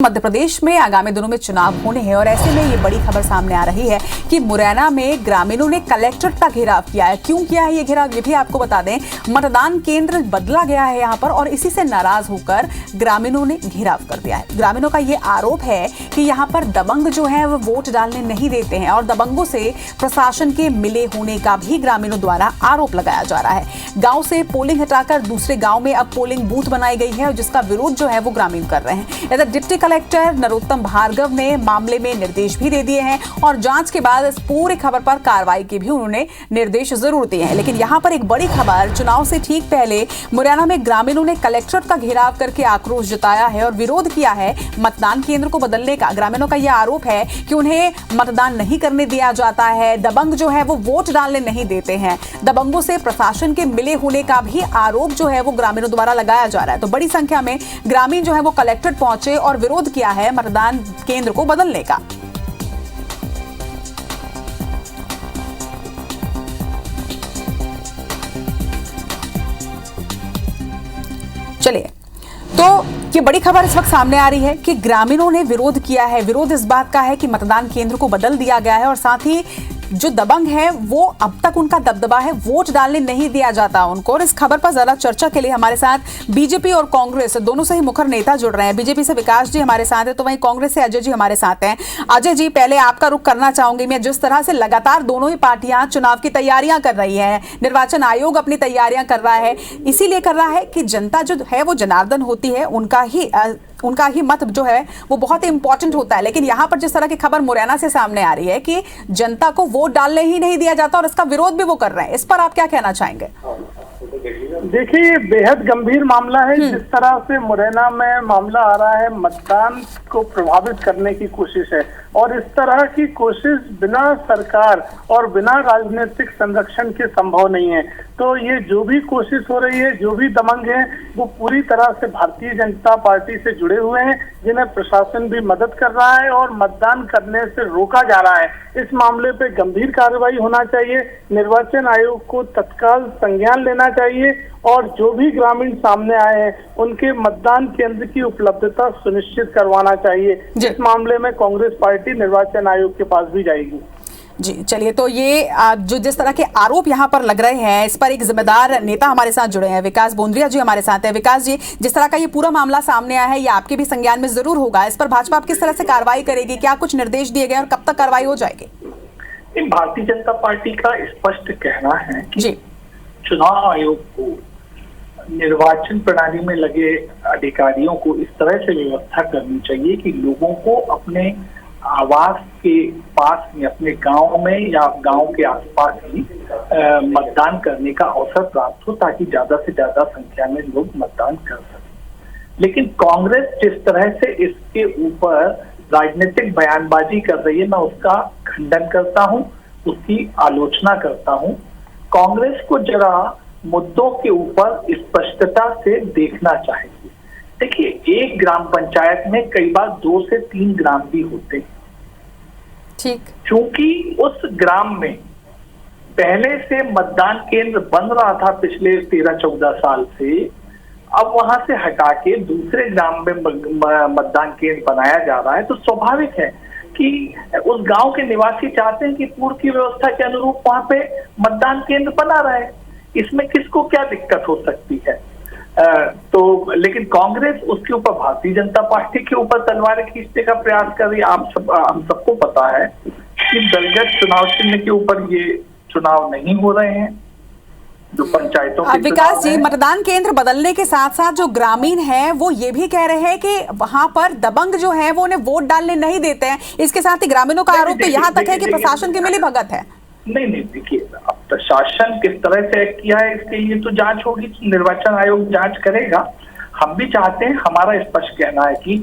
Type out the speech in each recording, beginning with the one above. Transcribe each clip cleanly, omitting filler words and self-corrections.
मध्य प्रदेश में आगामी दिनों में चुनाव होने हैं और ऐसे में ये बड़ी खबर सामने आ रही है कि मुरैना में ग्रामीणों ने कलेक्टर का घेराव किया है। क्यों किया है ये घेराव, ये भी आपको बता दें। मतदान केंद्र बदला गया है यहाँ पर और इसी से नाराज होकर ग्रामीणों ने घेराव कर दिया है। ग्रामीणों का ये आरोप है कि यहाँ पर दबंग जो है वो वोट डालने नहीं देते हैं और दबंगों से प्रशासन के मिले होने का भी ग्रामीणों द्वारा आरोप लगाया जा रहा है। गाँव से पोलिंग हटाकर दूसरे गाँव में अब पोलिंग बूथ बनाई गई है, जिसका विरोध जो है वो ग्रामीण कर रहे हैं। इधर डिप्टी कलेक्टर नरोत्तम भार्गव ने मामले में निर्देश भी दे दिए हैं और जांच के बाद इस पूरी खबर पर कार्रवाई के भी उन्होंने निर्देश जरूर दिए हैं। लेकिन यहां पर एक बड़ी खबर, चुनाव से ठीक पहले मुरैना में ग्रामीणों ने कलेक्टर का घेराव करके आक्रोश जताया है और विरोध किया है मतदान केंद्र को बदलने का। ग्रामीणों का यह आरोप है कि उन्हें मतदान नहीं करने दिया जाता है, दबंग जो है वो वोट डालने नहीं देते हैं। दबंगों से प्रशासन के मिले होने का भी आरोप जो है वो ग्रामीणों द्वारा लगाया जा रहा है। तो बड़ी संख्या में ग्रामीण जो है वो कलेक्टर पहुंचे और विरोध किया है मतदान केंद्र को बदलने का। चलिए, तो ये बड़ी खबर इस वक्त सामने आ रही है कि ग्रामीणों ने विरोध किया है। विरोध इस बात का है कि मतदान केंद्र को बदल दिया गया है और साथ ही जो दबंग है वो अब तक उनका दबदबा है, वोट डालने नहीं दिया जाता उनको। और इस खबर पर ज्यादा चर्चा के लिए हमारे साथ बीजेपी और कांग्रेस दोनों से ही मुखर नेता जुड़ रहे हैं। बीजेपी से विकास जी हमारे साथ है, तो वहीं कांग्रेस से अजय जी हमारे साथ हैं। अजय जी, पहले आपका रुख करना चाहूंगी मैं। जिस तरह से लगातार दोनों ही पार्टियां चुनाव की तैयारियां कर रही है, निर्वाचन आयोग अपनी तैयारियां कर रहा है, इसीलिए कर रहा है कि जनता जो है वो जनार्दन होती है, उनका ही मत जो है वो बहुत ही इंपॉर्टेंट होता है। लेकिन यहाँ पर जिस तरह की खबर मुरैना से सामने आ रही है कि जनता को वोट डालने ही नहीं दिया जाता और इसका विरोध भी वो कर रहे हैं, इस पर आप क्या कहना चाहेंगे? देखिए, बेहद गंभीर मामला है। जिस तरह से मुरैना में मामला आ रहा है, मतदान को प्रभावित करने की कोशिश है और इस तरह की कोशिश बिना सरकार और बिना राजनीतिक संरक्षण के संभव नहीं है। तो ये जो भी कोशिश हो रही है, जो भी दबंग है, वो पूरी तरह से भारतीय जनता पार्टी से जुड़े हुए हैं, जिन्हें प्रशासन भी मदद कर रहा है और मतदान करने से रोका जा रहा है। इस मामले पे गंभीर कार्रवाई होना चाहिए। निर्वाचन आयोग को तत्काल संज्ञान लेना चाहिए और जो भी ग्रामीण सामने आए हैं उनके मतदान केंद्र की उपलब्धता सुनिश्चित करवाना चाहिए। इस मामले में कांग्रेस पार्टी निर्वाचन आयोग के पास भी जाएगी। जी, चलिए, तो ये जो जिस तरह के आरोप यहाँ पर लग रहे हैं, इस पर एक जिम्मेदार नेता हमारे साथ जुड़े हैं, विकास बोंद्रिया जी हमारे साथ हैं। विकास जी, जिस तरह का ये पूरा मामला सामने आया है, ये आपके भी संज्ञान में जरूर होगा। इस पर भाजपा किस तरह से कार्रवाई करेगी? क्या कुछ निर्देश दिए गए और कब तक कार्रवाई हो जाएगी? भारतीय जनता पार्टी का स्पष्ट कहना है कि जी, चुनाव आयोग को निर्वाचन प्रणाली में लगे अधिकारियों को इस तरह से व्यवस्था करनी चाहिए कि लोगों को अपने आवास के पास में, अपने गांव में या गांव के आसपास ही मतदान करने का अवसर प्राप्त हो, ताकि ज्यादा से ज्यादा संख्या में लोग मतदान कर सकें। लेकिन कांग्रेस जिस तरह से इसके ऊपर राजनीतिक बयानबाजी कर रही है, मैं उसका खंडन करता हूं, उसकी आलोचना करता हूं। कांग्रेस को जरा मुद्दों के ऊपर स्पष्टता से देखना चाहिए। देखिए, एक ग्राम पंचायत में कई बार 2 से 3 ग्राम भी होते हैं। ठीक, चूंकि उस ग्राम में पहले से मतदान केंद्र बन रहा था पिछले 13-14 साल से, अब वहां से हटा के दूसरे ग्राम में मतदान केंद्र बनाया जा रहा है, तो स्वाभाविक है कि उस गांव के निवासी चाहते हैं कि पूर्व की व्यवस्था के अनुरूप वहां पे मतदान केंद्र बना रहे। इसमें किसको क्या दिक्कत हो सकती है? तो लेकिन कांग्रेस उसके ऊपर भारतीय जनता पार्टी के ऊपर तलवार खींचने का प्रयास कर रही है। हम सबको पता है कि दलगत चुनाव चिन्ह के ऊपर ये चुनाव नहीं हो रहे हैं, जो पंचायतों के। विकास जी, मतदान केंद्र बदलने के साथ साथ जो ग्रामीण हैं वो ये भी कह रहे हैं कि वहां पर दबंग जो है वो उन्हें वोट डालने नहीं देते हैं। इसके साथ ही ग्रामीणों का आरोप तो यहाँ तक है कि प्रशासन की मिलीभगत है। नहीं, देखिए, अब प्रशासन किस तरह से किया है इसके लिए तो जांच होगी, निर्वाचन आयोग जांच करेगा। हम भी चाहते हैं, हमारा स्पष्ट कहना है कि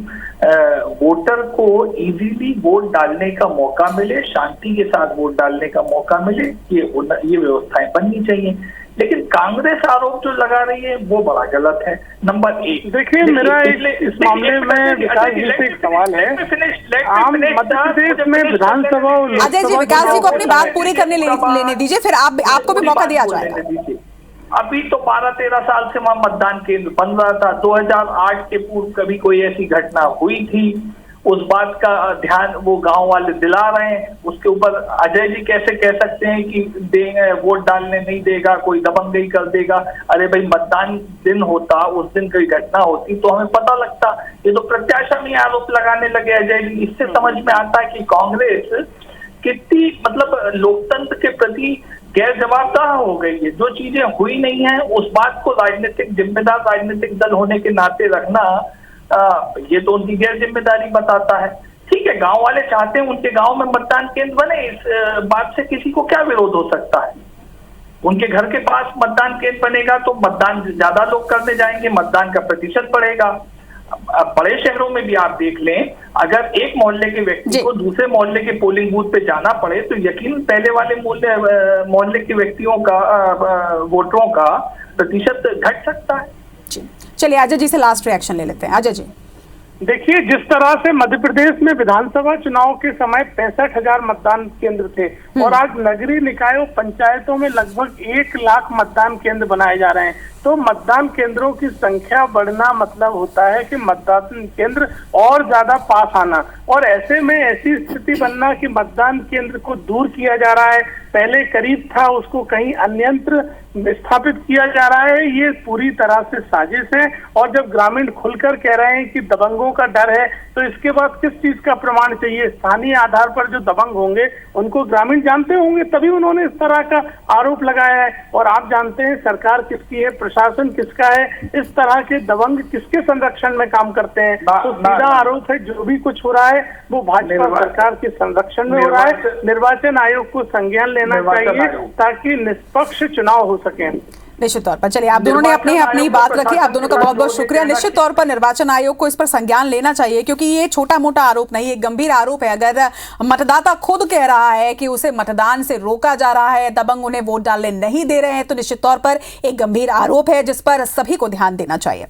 वोटर को इजीली वोट डालने का मौका मिले, शांति के साथ वोट डालने का मौका मिले, ये व्यवस्थाएं बननी चाहिए। लेकिन कांग्रेस आरोप जो लगा रही है वो बड़ा गलत है। नंबर 1, देखिए, मेरा इस मामले में विकास जी से एक सवाल है। आम मध्य प्रदेश में विधानसभा, अजय जी, विकास जी को अपनी बात पूरी करने लेने दीजिए, फिर आपको भी मौका दिया जाएगा। अभी तो 12-13 साल से वहां मतदान केंद्र बन रहा था। 2008 के पूर्व कभी कोई ऐसी घटना हुई थी, उस बात का ध्यान वो गांव वाले दिला रहे हैं। उसके ऊपर अजय जी कैसे कह सकते हैं कि देंगे वोट डालने नहीं देगा, कोई दबंगई कर देगा। अरे भाई, मतदान दिन होता, उस दिन कोई घटना होती तो हमें पता लगता। ये तो प्रत्याशा में आरोप लगाने लगे अजय जी। इससे समझ में आता है कि कांग्रेस कितनी मतलब लोकतंत्र के प्रति गैर जवाबदाह हो गई है। जो चीजें हुई नहीं है उस बात को राजनीतिक जिम्मेदार राजनीतिक दल होने के नाते रखना, ये तो उनकी गैर जिम्मेदारी बताता है। ठीक है, गांव वाले चाहते हैं उनके गांव में मतदान केंद्र बने, इस बात से किसी को क्या विरोध हो सकता है। उनके घर के पास मतदान केंद्र बनेगा तो मतदान ज्यादा लोग करने जाएंगे, मतदान का प्रतिशत बढ़ेगा। बड़े शहरों में भी आप देख लें, अगर एक मोहल्ले के व्यक्ति को दूसरे मोहल्ले के पोलिंग बूथ पे जाना पड़े तो यकीन पहले वाले मोहल्ले के व्यक्तियों का वोटरों का प्रतिशत घट सकता है। चलिए अजय जी से लास्ट रिएक्शन ले लेते हैं। अजय जी, देखिए, जिस तरह से मध्य प्रदेश में विधानसभा चुनाव के समय 65,000 मतदान केंद्र थे और आज नगरीय निकायों पंचायतों में लगभग 1 लाख मतदान केंद्र बनाए जा रहे हैं, तो मतदान केंद्रों की संख्या बढ़ना मतलब होता है कि मतदान केंद्र और ज्यादा पास आना, और ऐसे में ऐसी स्थिति बनना कि मतदान केंद्र को दूर किया जा रहा है, पहले करीब था उसको कहीं अन्यत्र स्थापित किया जा रहा है, ये पूरी तरह से साजिश है। और जब ग्रामीण खुलकर कह रहे हैं कि दबंगों का डर है, तो इसके बाद किस चीज का प्रमाण चाहिए? स्थानीय आधार पर जो दबंग होंगे उनको ग्रामीण जानते होंगे, तभी उन्होंने इस तरह का आरोप लगाया है। और आप जानते हैं सरकार किसकी है, प्रशासन किसका है, इस तरह के दबंग किसके संरक्षण में काम करते हैं? तो सीधा आरोप है जो भी कुछ हो रहा है वो भाजपा सरकार के संरक्षण में हो रहा है। निर्वाचन आयोग को संज्ञान लेना चाहिए ताकि निष्पक्ष चुनाव हो सके। निश्चित तौर पर। चलिए, आप दोनों ने अपनी बात रखी, आप दोनों का बहुत बहुत शुक्रिया। निश्चित तौर पर निर्वाचन आयोग को इस पर संज्ञान लेना चाहिए, क्योंकि ये छोटा मोटा आरोप नहीं, एक गंभीर आरोप है। अगर मतदाता खुद कह रहा है कि उसे मतदान से रोका जा रहा है, दबंग उन्हें वोट डालने नहीं दे रहे हैं, तो निश्चित तौर पर एक गंभीर आरोप है जिस पर सभी को ध्यान देना चाहिए।